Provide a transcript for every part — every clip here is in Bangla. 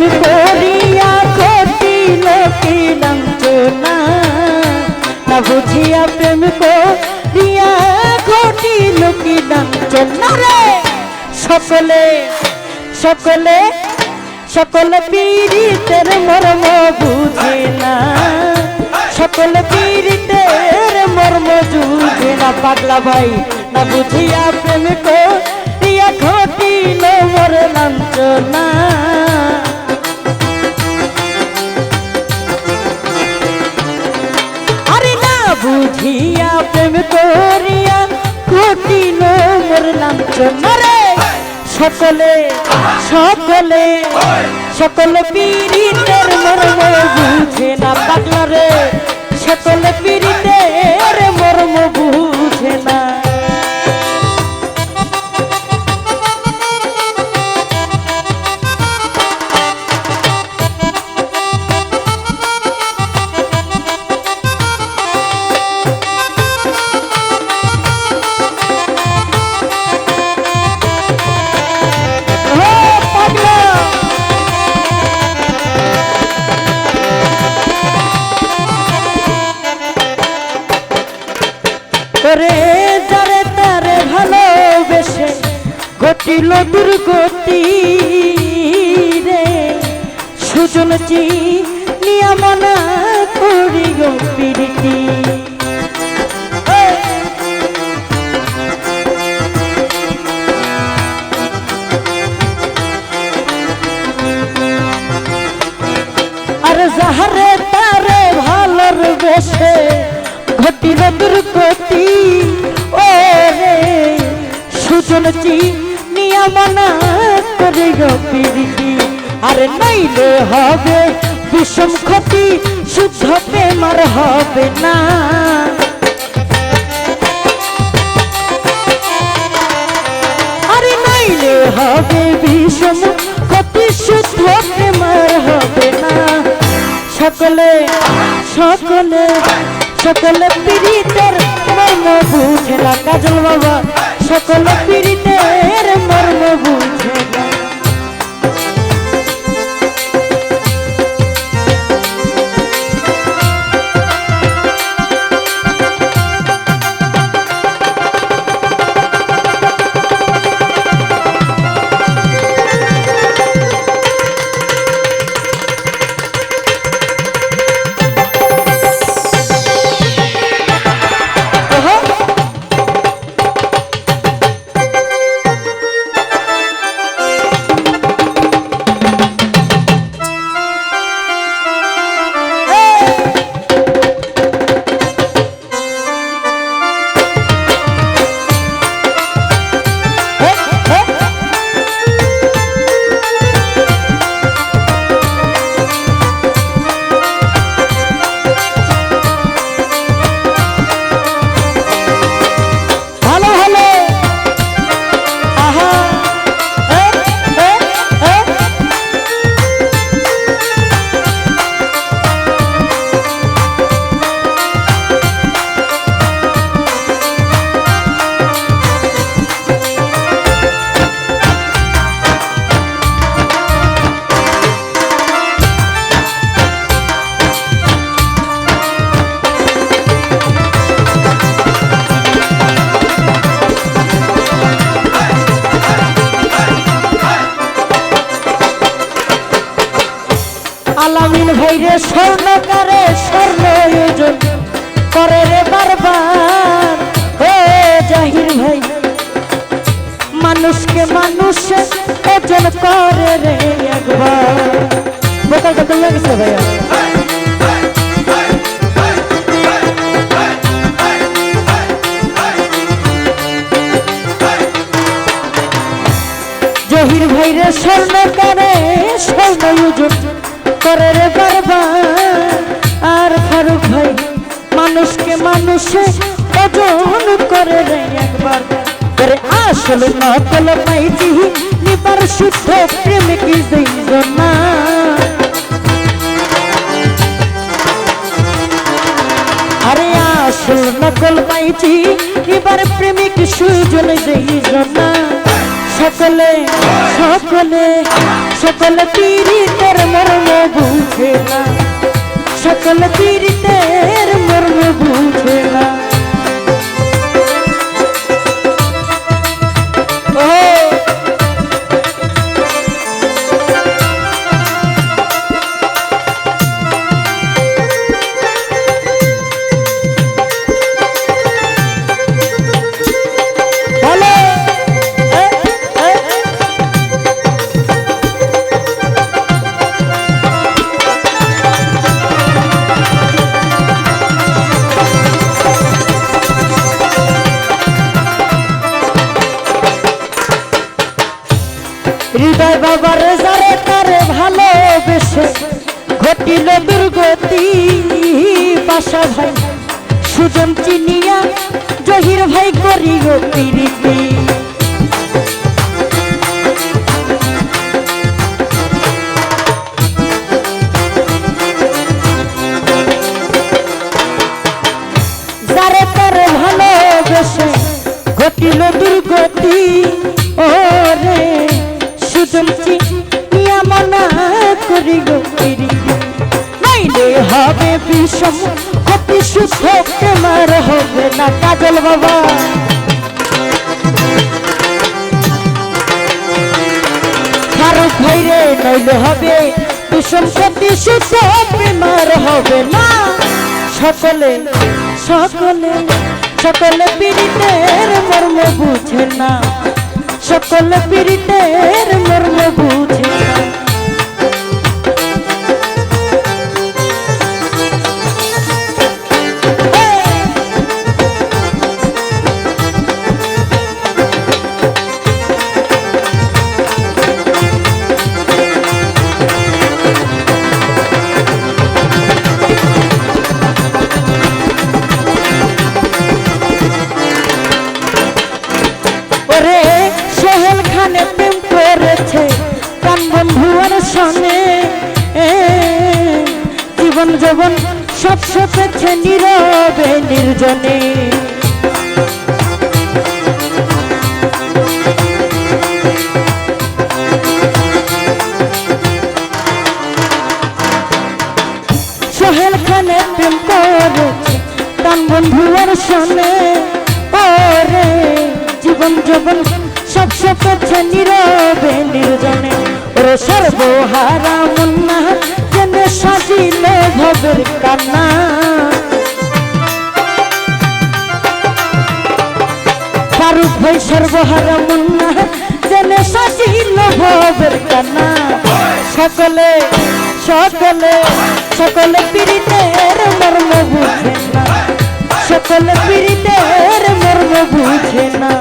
প্রেম করিয়া ঘটিল কি লাঞ্ছনা না বুঝিয়া প্রেম করিয়া ঘটিল কি লাঞ্ছনা রে সকলে সকলে সকলে পীড়িতের মর্ম বুঝে না সকলে পীড়িতের মর্ম বুঝে না পাগলা ভাই না বুঝিয়া প্রেম করিয়া ঘটিল মোর লাঞ্ছনা আরে না বুঝিয়া প্রেম করিয়া ঘটিল মোর লাঞ্ছনা রে সকলে সকলে সকলে পীড়িতের মর্ম বুঝে না পাগলা রে সকলে পীড়িতের মর্ম বুঝে না রে যারে তারে ভালোবেসে ঘটিল দুর্গতি রে সুজন চিনিয়া মনা করি গো প্রীতি আর যাহারে তারে ভালোবেসে ঘটিল দুর্গতি ও রে সুজন চিনিয়া মনা করে গো প্রীতি আরে নাইলে হবে বিষম ক্ষতি শুদ্ধ প্রেম আর হবে না আরে নাইলে হবে বিষম ক্ষতি শুদ্ধ প্রেম আর হবে না সকলে সকলে সকলে পীড়িতের মর্ম বুঝে না কাজল বাবা সকলে পীড়িতের মর্ম বুঝে না আলামিন ভাইরে স্বর্ণকারে স্বর্ণ ওজন করে রে বারবার ও জাহির ভাই মানুষকে মানুষ ওজন করে রে একবার বোকালটা তো লাগছে ভাইয়া জাহির ভাইরে স্বর্ণকারে স্বর্ণ ওজন করে রে বারবার আর ফারুক ভাই মানুষকে মানুষে ওজন করে রে একবার করে আসল নকল পাইছি নিবার শুদ্ধ প্রেম কি না আরে আসল নকল পাইছি নিবার প্রেমিক সুজন না সকলে সকলে সকলে পীড়িতের বুঝে না, সকল পীড়িতের মর্ম বুঝে না। হৃদয় বাবার যারে তারে ভালোবেসে ঘটিল দুর্গতি, বাসা ভাই সুজন চিনিয়া জহির ভাই করিল প্রীতি। যারে তারে ভালোবেসে ঘটিল দুর্গতি, ওরে নাইলে হবে বিষম ক্ষতি, শুদ্ধ প্রেমার হবে না। কাজল বাবা ফারুক ভাইরে নাইলে হবে বিষম ক্ষতি, শুদ্ধ প্রেমার হবে না। সকলে সকলে সকলে পীড়িতের মর্ম বুঝে না, সকল পীড়িতের মর্ম বুঝে না। প্রেম করেছে প্রাণ বন্ধুয়ার সনে, জীবন যৌবন সব সপেছে নীরবে নির্জনে। সোহেল খানে প্রেম করেছে প্রাণ বন্ধুয়ার সনে, ওরে জীবন যৌবন সব সপেছে নীরবে নির্জনে। ওরে সর্বহারা মুন্না জেনে সাজিল ভবের কান্না, ফারুক ভাই সর্বহারা মুন্না জেনে সাজিল ভবের কান্না। সকলে সকলে সকলে পীড়িতের মর্ম বুঝে না, সকলে পীড়িতের মর্ম বুঝে না।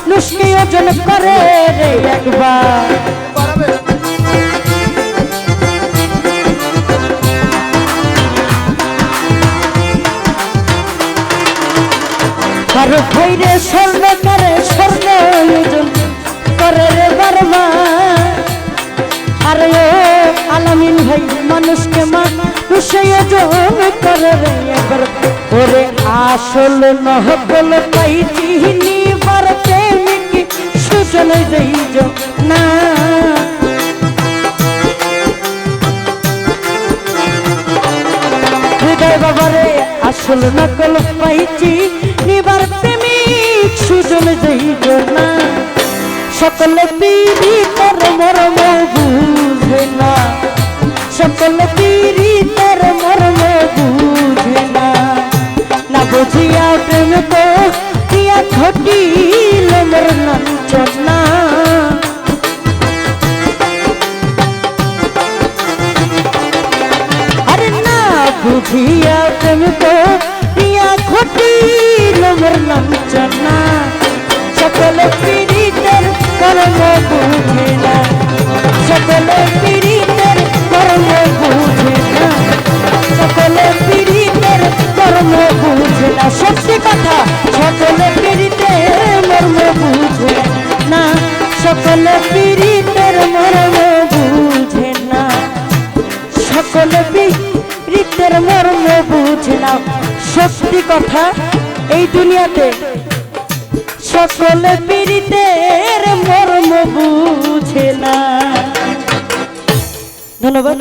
মানুষকে ওজন করে রে একবার, ফারুক ভাই রে স্বর্ণ করে স্বর্ণ ওজন করে রে বারবার। আর আলামিন ভাই মানুষকে মানুষে ওজন করে রে একবার। ওরে আসল নহবল পাইছি নিবার প্রেমিক সুজন যাইজ না, হৃদয় বাবারে আসল নকল পাইছি নিবার প্রেমিক সুজন যাইজ না। সকলে পীড়িতের মর্ম বুঝে না, সকলে পীড়িতের মর্ম বুঝে না। না বুঝিয়া প্রেম লাঞ্ছনা আরে না বুঝিয়া প্রেম করিয়া ঘটিল মোর লাঞ্ছনা সকলে পীড়িতের কর্ম বুঝে না সকলে পীড়িতের কর্ম বুঝে না সকলে পীড়িতের কর্ম বুঝে না সত্যি কথা সকলে পীড়িতের মর্ম বুঝে না সকলে পীড়িতের মর্ম বুঝে না সকলে পীড়িতের মর্ম বুঝে না সত্যি কথা এই দুনিয়াতে সকলে পীড়িতের মর্ম বুঝে না ধন্যবাদ।